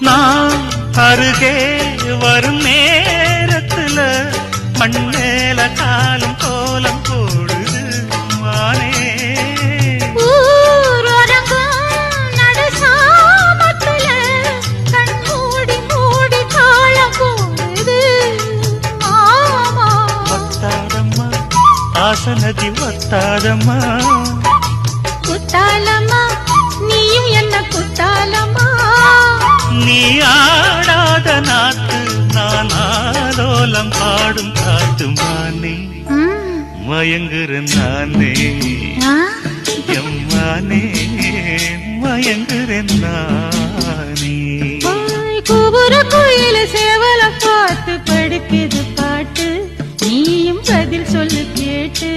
நான் அருகே வரும் நேரத்துல மண்ணேல காலம் கோலம் போடுது மானே. ஆசனதி ஒத்தாதம்மா குத்தாலம்மா நீயும் என்ன குத்தாலம்மா. நீ ஆடாத நாத்து நான் ஆலோலம் பாடும் காட்டுமானே. மயங்குறேன் நானே எம்மானே மயங்குறேன் நானே. கூவுற கோயில சேவல பார்த்து படிக்குது பாட்டு நீயும் பதில் சொல்லு கேட்டு.